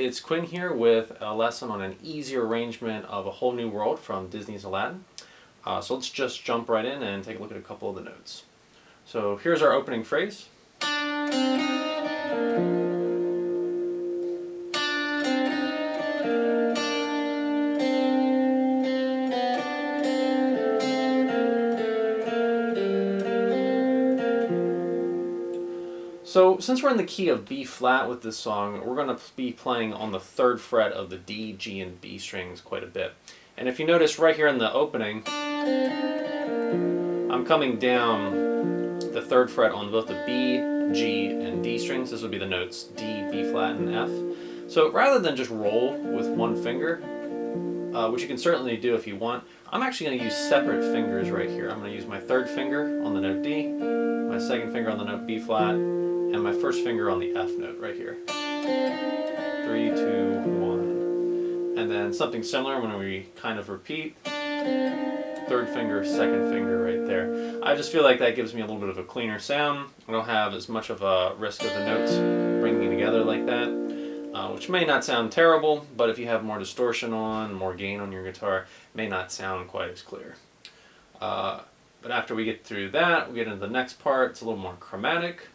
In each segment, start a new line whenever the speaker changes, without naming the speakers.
it's Quinn here with a lesson on an easy arrangement of A Whole New World from Disney's Aladdin. So let's just jump right in and take a look at a couple of the notes. So here's our opening phrase. So since we're in the key of B flat with this song, we're going to be playing on the 3rd fret of the D, G, and B strings quite a bit. And if you notice right here in the opening, I'm coming down the 3rd fret on both the B, G, and D strings. This would be the notes D, B flat, and F. So rather than just roll with one finger, which you can certainly do if you want, I'm actually going to use separate fingers right here. I'm going to use my 3rd finger on the note D, my 2nd finger on the note B flat, and my 1st finger on the F note right here. 3, 2, 1. And then something similar when we kind of repeat. 3rd finger, 2nd finger right there. I just feel like that gives me a little bit of a cleaner sound. I don't have as much of a risk of the notes bringing together like that, which may not sound terrible, but if you have more distortion on, more gain on your guitar, it may not sound quite as clear. But after we get through that, we get into the next part. It's a little more chromatic.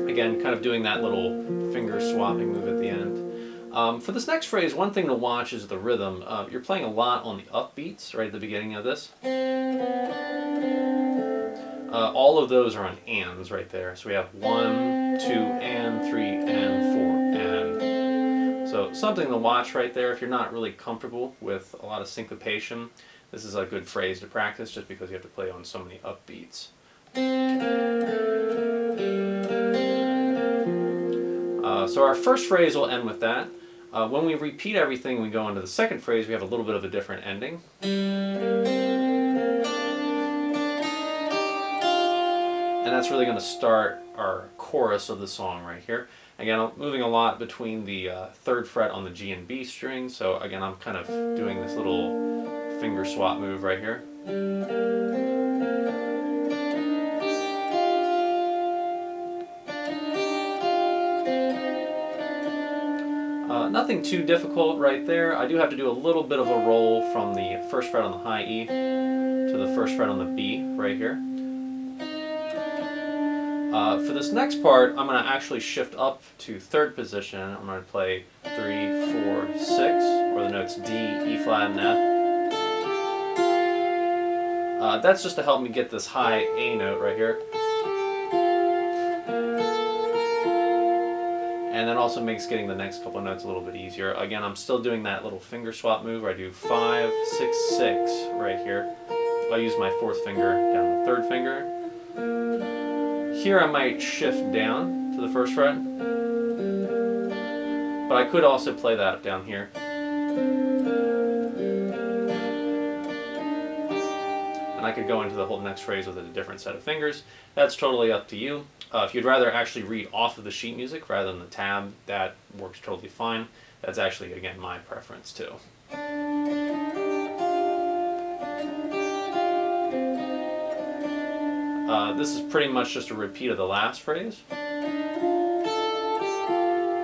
Again, kind of doing that little finger swapping move at the end. For this next phrase, one thing to watch is the rhythm. You're playing a lot on the upbeats right at the beginning of this. All of those are on ands right there. So we have 1, 2, and 3, and 4, and. So something to watch right there if you're not really comfortable with a lot of syncopation. This is a good phrase to practice just because you have to play on so many upbeats. So our first phrase will end with that. When we repeat everything, we go into the second phrase, we have a little bit of a different ending. And that's really going to start our chorus of the song right here. Again, I'm moving a lot between the 3rd fret on the G and B strings, so again, I'm kind of doing this little finger swap move right here. Nothing too difficult right there. I do have to do a little bit of a roll from the 1st fret on the high E to the 1st fret on the B right here. For this next part, I'm going to actually shift up to 3rd position. I'm going to play 3, 4, 6, or the notes D, E flat, and F. That's just to help me get this high A note right here. And that also makes getting the next couple of notes a little bit easier. Again, I'm still doing that little finger swap move where I do 5, 6, 6 right here. I use my 4th finger down the 3rd finger. Here I might shift down to the 1st fret, but I could also play that down here. And I could go into the whole next phrase with a different set of fingers. That's totally up to you. If you'd rather actually read off of the sheet music rather than the tab, that works totally fine. That's actually, again, my preference too. This is pretty much just a repeat of the last phrase. A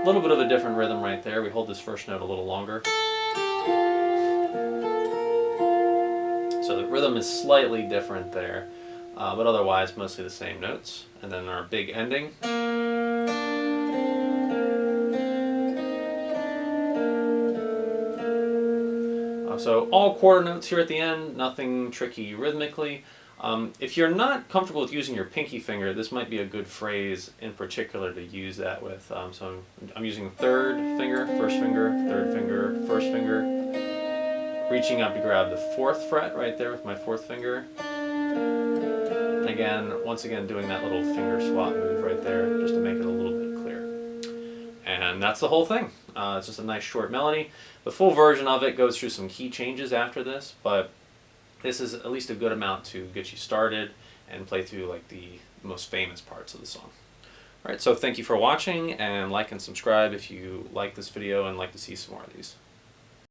little bit of a different rhythm right there. We hold this first note a little longer. So the rhythm is slightly different there, but otherwise mostly the same notes. And then our big ending. So all quarter notes here at the end, nothing tricky rhythmically. If you're not comfortable with using your pinky finger, this might be a good phrase in particular to use that with. So I'm using 3rd finger, 1st finger, 3rd finger, 1st finger, reaching up to grab the 4th fret right there with my 4th finger. And again, once again, doing that little finger swap move right there just to make it a little bit clearer. And that's the whole thing. It's just a nice short melody. The full version of it goes through some key changes after this, but this is at least a good amount to get you started and play through like the most famous parts of the song. Alright, so thank you for watching, and like and subscribe if you like this video and like to see some more of these.